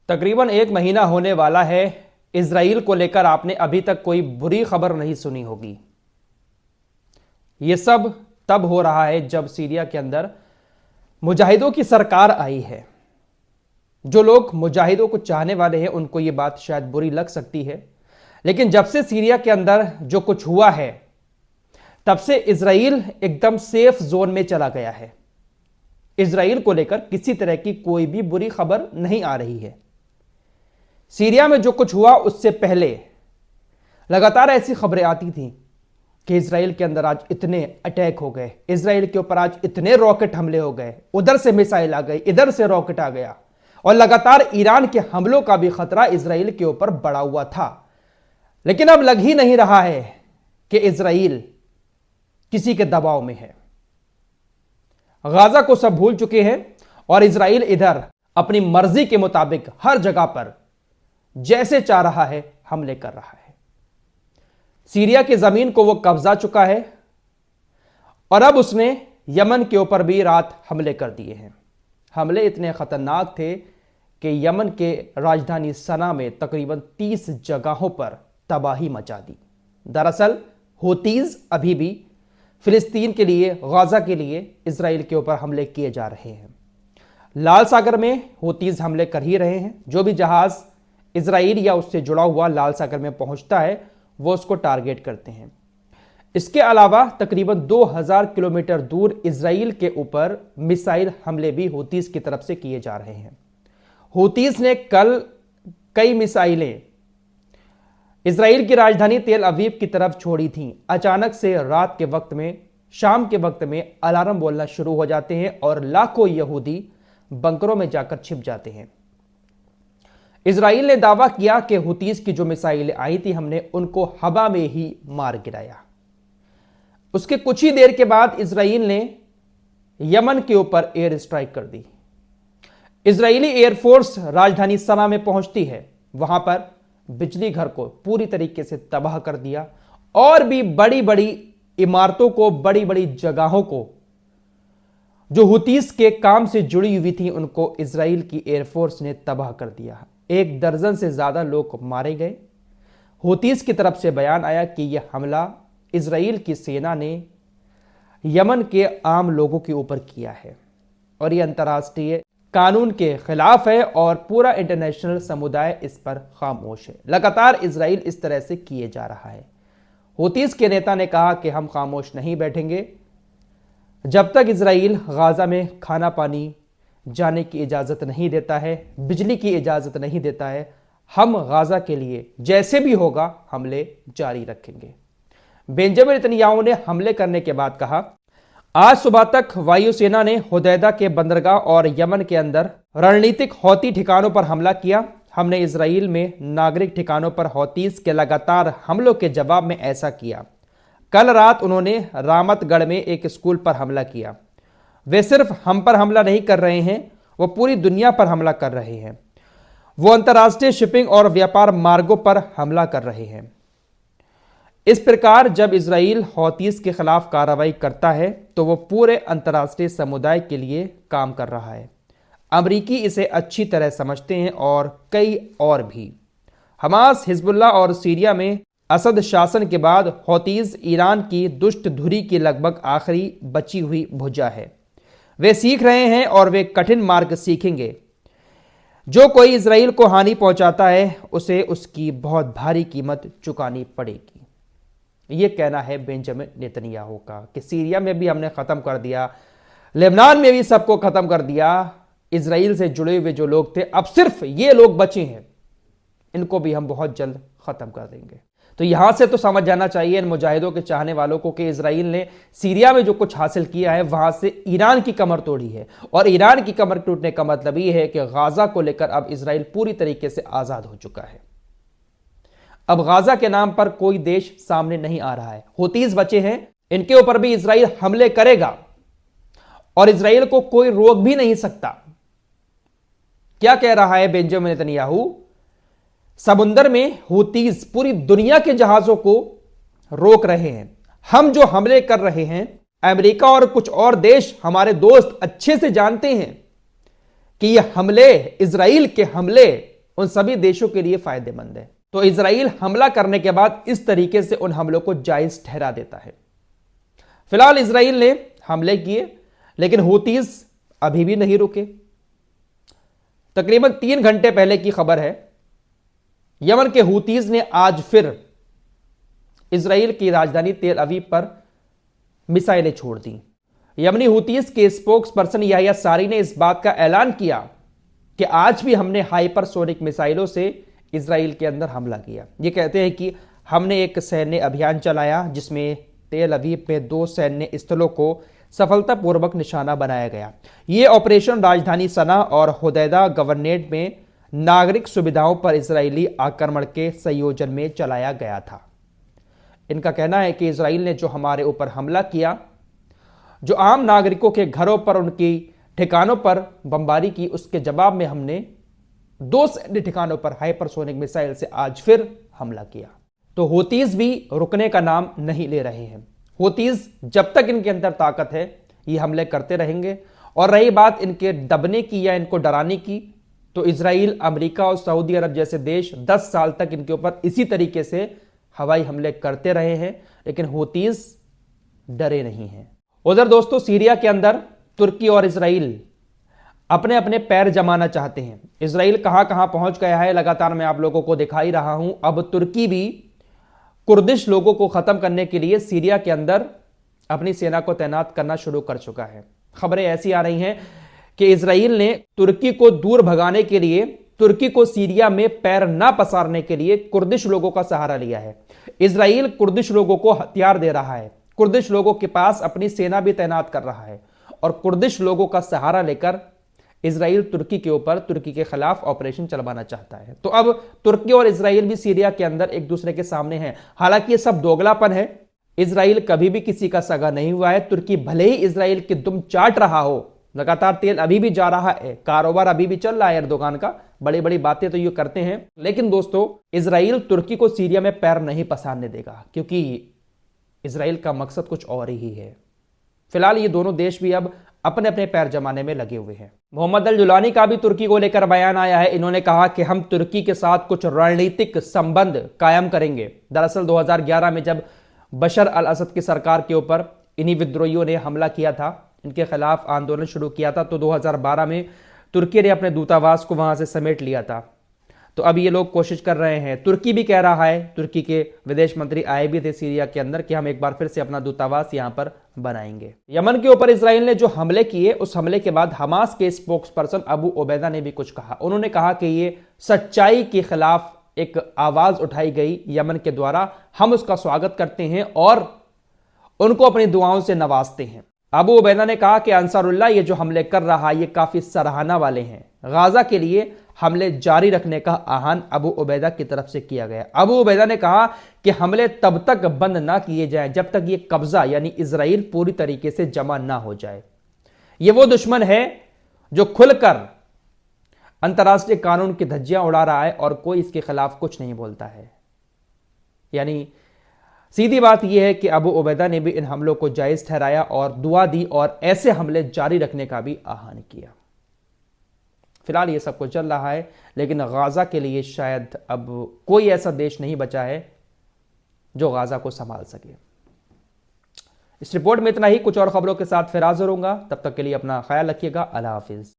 तकरीबन एक महीना होने वाला है। इजराइल को लेकर आपने अभी तक कोई बुरी खबर नहीं सुनी होगी। यह सब तब हो रहा है जब सीरिया के अंदर मुजाहिदों की सरकार आई है। जो लोग मुजाहिदों को चाहने वाले हैं उनको यह बात शायद बुरी लग सकती है, लेकिन जब से सीरिया के अंदर जो कुछ हुआ है तब से इजराइल एकदम सेफ जोन में चला गया है। इजराइल को लेकर किसी तरह की कोई भी बुरी खबर नहीं आ रही है। सीरिया में जो कुछ हुआ उससे पहले लगातार ऐसी खबरें आती थीं कि इजराइल के अंदर आज इतने अटैक हो गए, इजराइल के ऊपर आज इतने रॉकेट हमले हो गए, उधर से मिसाइल आ गई, इधर से रॉकेट आ गया, और लगातार ईरान के हमलों का भी खतरा इजराइल के ऊपर बढ़ा हुआ था। लेकिन अब लग ही नहीं रहा है कि इजराइल किसी के दबाव में है। गाजा को सब भूल चुके हैं और इजराइल इधर अपनी मर्जी के मुताबिक हर जगह पर जैसे चाह रहा है हमले कर रहा है। सीरिया की जमीन को वो कब्जा चुका है और अब उसने यमन के ऊपर भी रात हमले कर दिए हैं। हमले इतने खतरनाक थे कि यमन के राजधानी सना में तकरीबन 30 जगहों पर तबाही मचा दी। दरअसल हूतीज अभी भी फिलिस्तीन के लिए, गाजा के लिए इजराइल के ऊपर हमले किए जा रहे हैं। लाल सागर में हूतीज हमले कर ही रहे हैं। जो भी जहाज इजराइल या उससे जुड़ा हुआ लाल सागर में पहुंचता है वो उसको टारगेट करते हैं। इसके अलावा तकरीबन 2000 किलोमीटर दूर इजराइल के ऊपर मिसाइल हमले भी हूतीज की तरफ से किए जा रहे हैं। हूतीज ने कल कई मिसाइलें इजराइल की राजधानी तेल अवीव की तरफ छोड़ी थीं। अचानक से रात के वक्त में, शाम के वक्त में अलार्म बोलना शुरू हो जाते हैं और लाखों यहूदी बंकरों में जाकर छिप जाते हैं। इजराइल ने दावा किया कि हूतीज की जो मिसाइलें आई थी हमने उनको हवा में ही मार गिराया। उसके कुछ ही देर के बाद इजराइल ने यमन के ऊपर एयर स्ट्राइक कर दी। इजरायली एयरफोर्स राजधानी सना में पहुंचती है, वहां पर बिजली घर को पूरी तरीके से तबाह कर दिया और भी बड़ी बड़ी इमारतों को, बड़ी बड़ी जगहों को जो हूतीस के काम से जुड़ी हुई थी उनको इजराइल की एयरफोर्स ने तबाह कर दिया। 1 दर्जन से ज्यादा लोग मारे गए। हूतीस की तरफ से बयान आया कि यह हमला इजराइल की सेना ने यमन के आम लोगों के ऊपर किया है और यह अंतर्राष्ट्रीय कानून के खिलाफ है और पूरा इंटरनेशनल समुदाय इस पर खामोश है। लगातार इजराइल इस तरह से किए जा रहा है। हूतीस के नेता ने कहा कि हम खामोश नहीं बैठेंगे जब तक इजराइल गाजा में खाना पानी जाने की इजाज़त नहीं देता है, बिजली की इजाज़त नहीं देता है। हम गाजा के लिए जैसे भी होगा हमले जारी रखेंगे। बेंजामिन नेतन्याहू ने हमले करने के बाद कहा, आज सुबह तक वायुसेना ने हुदैदा के बंदरगाह और यमन के अंदर रणनीतिक हौती ठिकानों पर हमला किया। हमने इजराइल में नागरिक ठिकानों पर हौतीस के लगातार हमलों के जवाब में ऐसा किया। कल रात उन्होंने रामतगढ़ में एक स्कूल पर हमला किया। वे सिर्फ हम पर हमला नहीं कर रहे हैं, वो पूरी दुनिया पर हमला कर रहे हैं। वो अंतर्राष्ट्रीय शिपिंग और व्यापार मार्गों पर हमला कर रहे हैं। इस प्रकार जब इजराइल हौतीस के खिलाफ कार्रवाई करता है तो वो पूरे अंतर्राष्ट्रीय समुदाय के लिए काम कर रहा है। अमरीकी इसे अच्छी तरह समझते हैं और कई और भी। हमास, हिजबुल्लाह और सीरिया में असद शासन के बाद हौतीस ईरान की दुष्ट धुरी की लगभग आखिरी बची हुई भुजा है। वे सीख रहे हैं और वे कठिन मार्ग सीखेंगे। जो कोई इजराइल को हानि पहुंचाता है उसे उसकी बहुत भारी कीमत चुकानी पड़ेगी। यह कहना है बेंजामिन नेतन्याहू का कि सीरिया में भी हमने खत्म कर दिया, लेबनान में भी सबको खत्म कर दिया। इजराइल से जुड़े हुए जो लोग थे अब सिर्फ ये लोग बचे हैं, इनको भी हम बहुत जल्द खत्म कर देंगे। तो यहां से तो समझ जाना चाहिए इन मुजाहिदों के चाहने वालों को कि इजराइल ने सीरिया में जो कुछ हासिल किया है वहां से ईरान की कमर तोड़ी है, और ईरान की कमर टूटने का मतलब यह है कि गाजा को लेकर अब इजराइल पूरी तरीके से आजाद हो चुका है। अब गाजा के नाम पर कोई देश सामने नहीं आ रहा है। हूतीस बचे हैं, इनके ऊपर भी इजराइल हमले करेगा और इजराइल को कोई रोक भी नहीं सकता। क्या कह रहा है बेंजामिन नेतन्याहू? समुंदर में हूतीस पूरी दुनिया के जहाजों को रोक रहे हैं। हम जो हमले कर रहे हैं, अमेरिका और कुछ और देश हमारे दोस्त अच्छे से जानते हैं कि ये हमले, इजराइल के हमले उन सभी देशों के लिए फायदेमंद है। तो इजराइल हमला करने के बाद इस तरीके से उन हमलों को जायज ठहरा देता है। फिलहाल इजराइल ने हमले किए, लेकिन हूतीज अभी भी नहीं रुके। तकरीबन 3 घंटे पहले की खबर है, यमन के हूतीज ने आज फिर इजराइल की राजधानी तेल अवीव पर मिसाइलें छोड़ दी। यमनी हूतीज के स्पोक्स पर्सन याह्या सारी ने इस बात का ऐलान किया कि आज भी हमने हाइपरसोनिक मिसाइलों से इजराइल के अंदर हमला किया। ये कहते हैं कि हमने एक सैन्य अभियान चलाया जिसमें तेल अवीव में 2 सैन्य स्थलों को सफलतापूर्वक निशाना बनाया गया। ये ऑपरेशन राजधानी सना और हुदैदा गवर्नरेट में नागरिक सुविधाओं पर इजरायली आक्रमण के संयोजन में चलाया गया था। इनका कहना है कि इजराइल ने जो हमारे ऊपर हमला किया, जो आम नागरिकों के घरों पर, उनकी ठिकानों पर बमबारी की, उसके जवाब में हमने 2 सैन्य ठिकानों पर हाइपरसोनिक मिसाइल से आज फिर हमला किया। तो हूतीज भी रुकने का नाम नहीं ले रहे हैं। हूतीज जब तक इनके अंदर ताकत है ये हमले करते रहेंगे। और रही बात इनके दबने की या इनको डराने की, तो इजराइल, अमेरिका और सऊदी अरब जैसे देश 10 साल तक इनके ऊपर इसी तरीके से हवाई हमले करते रहे हैं, लेकिन हूतीज डरे नहीं हैं। उधर दोस्तों, सीरिया के अंदर तुर्की और इजराइल अपने अपने पैर जमाना चाहते हैं। इजराइल कहां कहां पहुंच गया है लगातार मैं आप लोगों को दिखा ही रहा हूं। अब तुर्की भी कुर्दिश लोगों को खत्म करने के लिए सीरिया के अंदर अपनी सेना को तैनात करना शुरू कर चुका है। खबरें ऐसी आ रही हैं कि इजराइल ने तुर्की को दूर भगाने के लिए, तुर्की को सीरिया में पैर ना पसारने के लिए कुर्दिश लोगों का सहारा लिया है। इजराइल कुर्दिश लोगों को हथियार दे रहा है, कुर्दिश लोगों के पास अपनी सेना भी तैनात कर रहा है और कुर्दिश लोगों का सहारा लेकर इजराइल तुर्की के ऊपर, तुर्की के खिलाफ ऑपरेशन चलवाना चाहता है। तो अब तुर्की और इजराइल भी सीरिया के अंदर एक दूसरे के सामने हैं। हालांकि ये सब दोगलापन है। इजराइल कभी भी किसी का सगा नहीं हुआ है। तुर्की भले ही इजराइल की दुम चाट रहा हो, लगातार तेल अभी भी जा रहा है, कारोबार अभी भी चल रहा है एर्दोगान का, बड़ी बड़ी बातें तो ये करते हैं, लेकिन दोस्तों इजराइल तुर्की को सीरिया में पैर नहीं पसारने देगा, क्योंकि इजराइल का मकसद कुछ और ही है। फिलहाल ये दोनों देश भी अब अपने अपने पैर जमाने में लगे हुए हैं। मोहम्मद अल जुलानी का भी तुर्की को लेकर बयान आया है। इन्होंने कहा कि हम तुर्की के साथ कुछ रणनीतिक संबंध कायम करेंगे। दरअसल 2011 में जब बशर अल असद की सरकार के ऊपर इन्हीं विद्रोहियों ने हमला किया था, इनके खिलाफ आंदोलन शुरू किया था, तो 2012 में तुर्की ने अपने दूतावास को वहां से समेट लिया था। तो अब ये लोग कोशिश कर रहे हैं, तुर्की भी कह रहा है, तुर्की के विदेश मंत्री आए भी थे सीरिया के अंदर, कि हम एक बार फिर से अपना दूतावास यहां पर बनाएंगे। यमन के ऊपर इजराइल ने जो हमले किए, उस हमले के बाद हमास के स्पोक्स पर्सन अबू उबैदा ने भी कुछ कहा। उन्होंने कहा कि ये सच्चाई के खिलाफ एक आवाज उठाई गई यमन के द्वारा, हम उसका स्वागत करते हैं और उनको अपनी दुआओं से नवाजते हैं। अबू उबैदा ने कहा कि अंसारुल्लाह ये जो हमले कर रहा है ये काफी सराहना वाले हैं। गाजा के लिए हमले जारी रखने का आह्वान अबू उबैदा की तरफ से किया गया। अबू उबैदा ने कहा कि हमले तब तक बंद ना किए जाएं जब तक ये कब्जा यानी इजराइल पूरी तरीके से जमा ना हो जाए। ये वो दुश्मन है जो खुलकर अंतर्राष्ट्रीय कानून की धज्जियां उड़ा रहा है और कोई इसके खिलाफ कुछ नहीं बोलता है। यानी सीधी बात यह है कि अबू उबैदा ने भी इन हमलों को जायज ठहराया और दुआ दी और ऐसे हमले जारी रखने का भी आह्वान किया। फिलहाल ये सब कुछ चल रहा है, लेकिन गाजा के लिए शायद अब कोई ऐसा देश नहीं बचा है जो गाजा को संभाल सके। इस रिपोर्ट में इतना ही। कुछ और खबरों के साथ फिर हाजिर होऊंगा। तब तक के लिए अपना ख्याल रखिएगा। अल्लाह हाफिज।